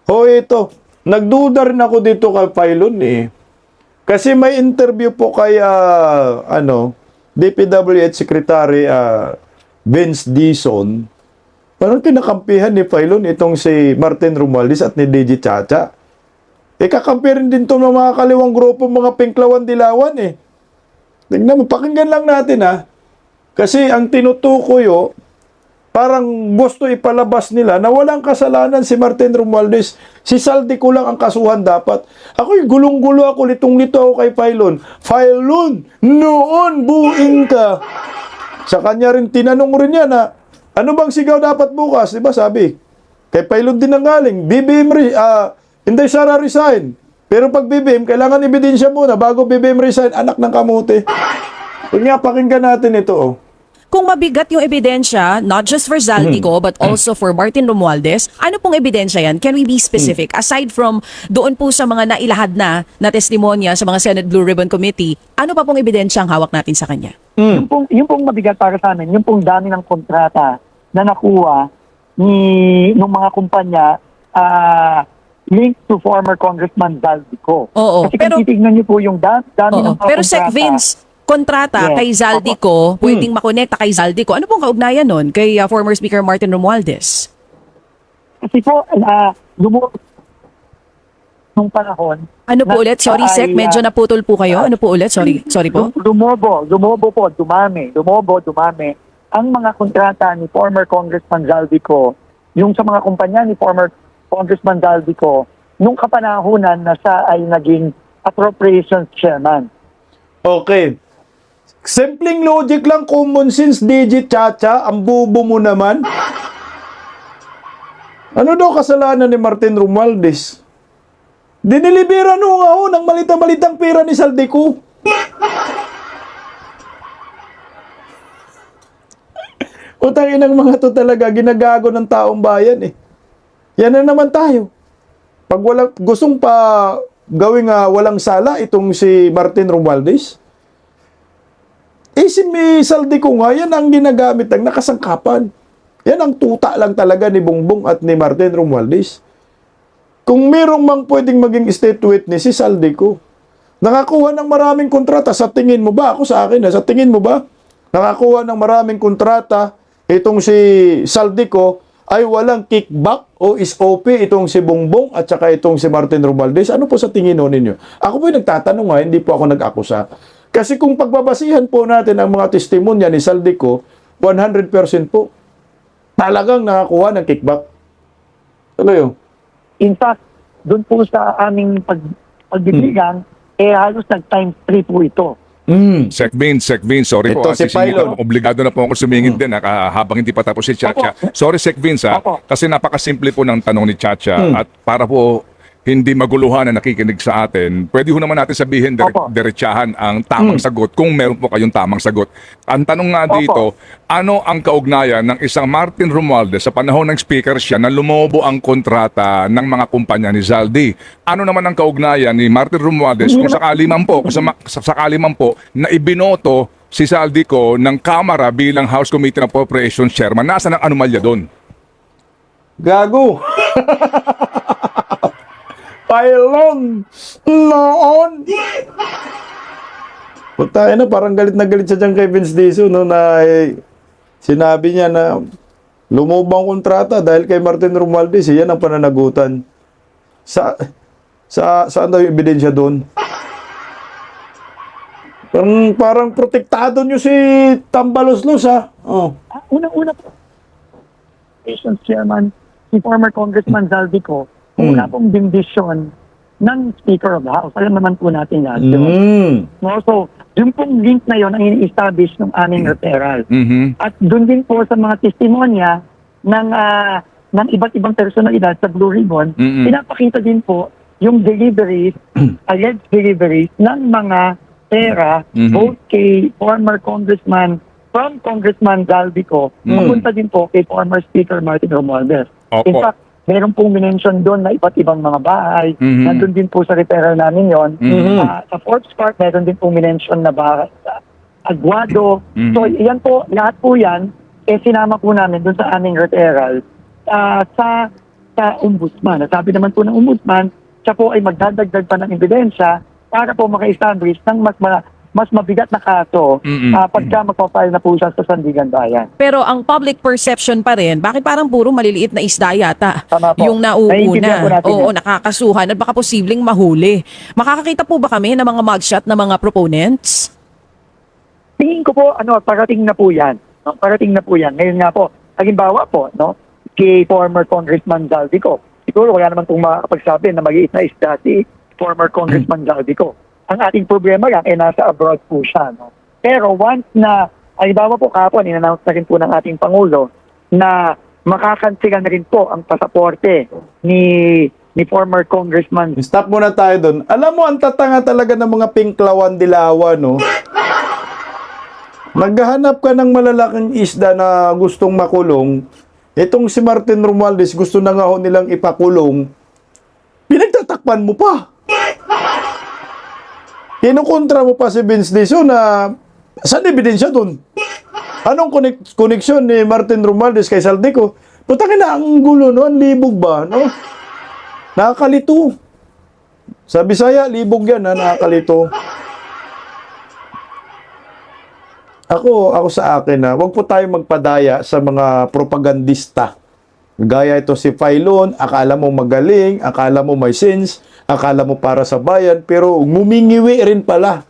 O ito, nagduda rin ako dito kay Pylon eh. Kasi may interview po kay DPWH Secretary Vince Dizon. Parang kinakampihan ni Pylon itong si Martin Romualdez at ni DJ Chacha. Kakampi rin din to ng mga kaliwang grupo, mga pinklawan dilawan eh. Tingnan mo, pakinggan lang natin Kasi ang tinutukoy parang gusto ipalabas nila na walang kasalanan si Martin Romualdez. Si Saldico lang ang kasuhan dapat. Ako'y gulong-gulo ako, litong-lito ako kay Pylon. Pylon, noon buing ka. Sa kanya rin, tinanong rin niya na, ano bang sigaw dapat bukas? Diba sabi? Kay Pylon din ang galing. BBM, hindi siya resign. Pero pag BBM, kailangan ebidensya muna bago BBM resign. Anak ng kamote. Kung nga, pakinggan natin ito Kung mabigat yung ebidensya, not just for Zaldico, but also for Martin Romualdez, ano pong ebidensya yan? Can we be specific? Aside from doon po sa mga nailahad na testimonya sa mga Senate Blue Ribbon Committee, ano pa pong ebidensya ang hawak natin sa kanya? Yung pong mabigat para sa amin, yung pong dami ng kontrata na nakuha ng mga kumpanya linked to former Congressman Zaldico. Oo, Kasi pero kung titignan niyo po yung dami ng mga pero Sec kontrata. Vince, kontrata Yes. kay Zaldico, pwedeng makonekta kay Zaldico. Ano pong kaugnayan nun kay former Speaker Martin Romualdez? Kasi po, nung panahon. Ano po ulit? Sorry, Sec, medyo naputol po kayo. Ano po ulit? Sorry po. Dumobo po, dumami ang mga kontrata ni former Congressman Zaldico, yung sa mga kumpanya ni former Congressman Zaldico, nung kapanahunan na siya ay naging appropriations chairman. Okay. Simpleng logic lang, common sense, DJ Chacha, ang bubo mo naman. Ano daw kasalanan ni Martin Romualdez? Diniliberan ng malita-malitang pera ni Saldico. Utangin ng mga to talaga, ginagago ng taong bayan eh. Yan na naman tayo. Pag gustong pa gawing walang sala itong si Martin Romualdez, si Saldico nga, yan ang ginagamit ng nakasangkapan. Yan ang tuta lang talaga ni Bongbong at ni Martin Romualdez. Kung merong mang pwedeng maging state witness, si Saldico. Nakakuha ng maraming kontrata. Sa tingin mo ba? Ako sa akin, sa tingin mo ba? Nakakuha ng maraming kontrata itong si Saldico ay walang kickback o SOP itong si Bongbong at saka itong si Martin Romualdez. Ano po sa tingin ninyo? Ako po'y nagtatanong hindi po ako nag-akusa. Kasi kung pagbabasihan po natin ang mga testimonya ni Saldico, 100% po talagang nakakuha ng kickback. Tuloy. In fact, doon po sa aming pagbibigan, halos nag-times 3 po ito. Sec Vince, sorry Ito po. si Pylon. Obligado na po ako sumingin din habang hindi pa tapos si Chacha. Sorry Sec Vince Opo. kasi napakasimple po ng tanong ni Chacha at para po hindi maguluhan na nakikinig sa atin, pwede ho naman natin sabihin Opo. diretsahan ang tamang sagot kung meron po kayong tamang sagot. Ang tanong nga dito, ano ang kaugnayan ng isang Martin Romualdez sa panahon ng speaker siya na lumobo ang kontrata ng mga kumpanya ni Zaldi? Ano naman ang kaugnayan ni Martin Romualdez kung sakali man po na ibinoto si Zaldico ng Kamara bilang House Committee on Appropriations Chairman? Nasaan ang anomalya doon? Gago! Pylon noon. Punta na, parang galit na galit siya dyan kay Vince Dizon na sinabi niya na lumubang kontrata dahil kay Martin Romualdez. Yan ang pananagutan. Saan daw yung ebidensya doon? Parang protektado nyo si Tambaloslos Unang-una po, chairman, si former Congressman Zaldico, una pong bindisyon ng Speaker of the House. Alam naman po natin lahat yun. No, so, yung pong link na yun ang ini-establish ng aming referral. At doon din po sa mga testimonya ng iba't ibang personalidad sa Blue Ribbon, pinapakita din po yung deliveries, alleged deliveries ng mga pera, both kay former Congressman, from Congressman Zaldico, papunta din po kay former Speaker Martin Romualdez. In Opo. fact, meron pong minention doon na iba't ibang mga bahay. Nandun din po sa referral namin yon. Sa Forbes Park, meron din pong minention na bahay sa Aguado. So, yan po, lahat po yan, sinama po namin doon sa aming referral. Sa sa ombudsman. Sabi naman po ng ombudsman, siya po ay magdadagdag pa ng ebidensya para po maka-establish ng mas mabigat na kaso pagka magpapile na po siya sa Sandigan Bayan. Pero ang public perception pa rin, bakit parang puro maliliit na isda yata Tama po. yung Naiintindihan po nauuna? natin Oo, yan. nakakasuhan at baka posibleng mahuli. Makakakita po ba kami ng mga mugshot ng mga proponents? Tingin ko po, parating na po yan. No? Parating na po yan. Ngayon nga po, halimbawa po, no, kay former Congressman Zaldico, siguro wala naman pong makakapagsabi na mag-iit na isda si former Congressman Zaldico. Ang ating problema lang, nasa abroad po siya. No? Pero once na, halimbawa po kapon, in-announce na rin po ng ating Pangulo na makakansilan na rin po ang pasaporte ni former Congressman. Stop muna tayo doon. Alam mo, ang tatanga talaga ng mga pinklawan dilawan, no? Naghahanap ka ng malalaking isda na gustong makulong. Itong si Martin Romualdez, gusto na nga ho nilang ipakulong. Pinagtatakpan mo pa. Kinukontra mo pa si Vince Dizon na saan ebidensya doon? Anong koneksyon ni Martin Romualdez kay Zaldico? Putangin na ang gulo, no? Ang libog ba, no? Nakakalito. Sa Bisaya, libog yan, ha? Nakakalito. Ako sa akin, na wag po tayo magpadaya sa mga propagandista. Gaya ito si Filon, akala mo magaling, akala mo may sense, akala mo para sa bayan, pero ngumingiwi rin pala.